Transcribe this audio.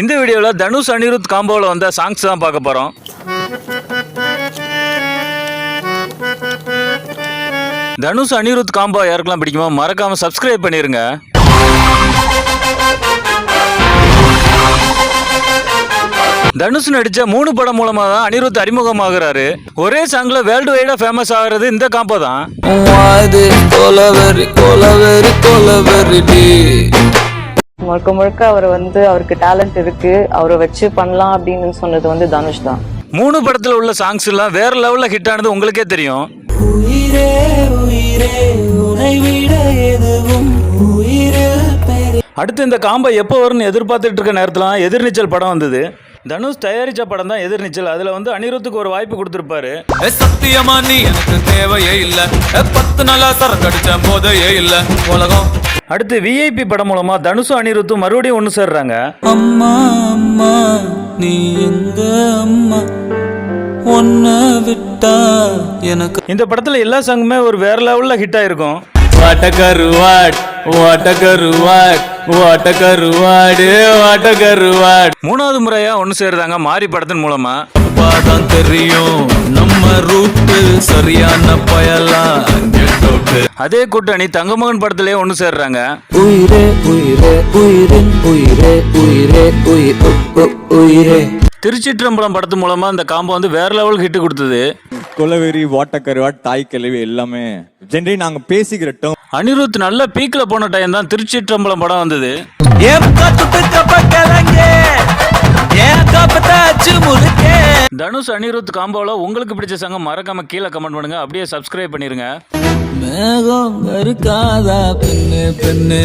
இந்த வீடியோவில் தனுஷ் அனிருத் காம்போவில் வந்த சாங்ஸ் தான் பார்க்க போகிறோம். தனுஷ் அனிருத் காம்போ யாருக்கெல்லாம் பிடிக்குமோ மறக்காமல் சப்ஸ்கிரைப் பண்ணிடுங்க. தனுஷ் நடித்த 3 படம் மூலமாக தான் அனிருத் அறிமுகமாகிறாரு. ஒரே சாங்ல வேர்ல்டு வைடா ஃபேமஸ் ஆகிறது இந்த காம்போ தான். முழுக்க முழுக்க அவருக்கு டேலண்ட் இருக்கு, அவரை வச்சு பண்ணலாம் அப்படின்னு சொன்னது தனுஷ் தான். 3 படத்துல உள்ள சாங்ஸ் எல்லாம் வேற லெவல்ல ஹிட் ஆனது உங்களுக்கே தெரியும். அடுத்து இந்த காம்போ எப்போ வரும்னு எதிர்பார்த்துட்டு இருக்க நேரத்துல எதிர்நீச்சல் படம் வந்தது. தனுஷ் தயாரிச்ச படம் தான் எதிர்நீச்சல். அதுல அனிருத்துக்கு ஒரு வாய்ப்பு கொடுத்திருப்பாரு. சத்தியமா நீ எனக்கு தேவையே இல்ல, 10 நாளா சரக்கு அடிச்ச போதையே இல்ல உலகம். அடுத்து விஐபி படம் மூலமா தனுஷும் அனிருத்தும் மறுபடியும் ஒன்று சேர்றாங்க. அம்மா அம்மா நீ எங்க அம்மா ஒன்ன விட்டா எனக்கு. இந்த படத்துல எல்லா சாங்குமே ஒரு வேற லெவல்ல ஹிட் ஆயிருக்கும். வாட்டகருவாட் வாட்டகருவாட் வாட்டகருவாடு வாட்டகருவாட். 3வது முறையா ஒன்று சேர்றாங்க மாரி படத்தின் மூலமா. தான் தெரியும் நம்ம ரூட்டு சரியான பயலா. அதே கூட்டணி தங்கமகன் படத்திலே ஒன்று சேர்றாங்க. உயிரே உயிரே உயிரின் உயிரே உயிரே உயிரே. திருச்சிற்றம்பலம் படத்து மூலமா இந்த காம்போ வேற லெவல் ஹிட் கொடுத்தது. கொலவெறி வாட்டக்கருவாட் தாய் கிழவி எல்லாமே ஜென்ரலி நாங்க பேசிக்கிறோம். அனிருத் நல்ல பீக்ல போன டைம் தான் திருச்சிற்றம்பலம் படம் வந்தது. தனுஷ் அனிருத் காம்போல உங்களுக்கு பிடிச்ச சங்கம் மறக்காம கீழே கமெண்ட் பண்ணுங்க. அப்படியே சப்ஸ்கிரைப் பண்ணிருங்க. மேகம் இருக்காதா பெண்ணு பெண்ணு.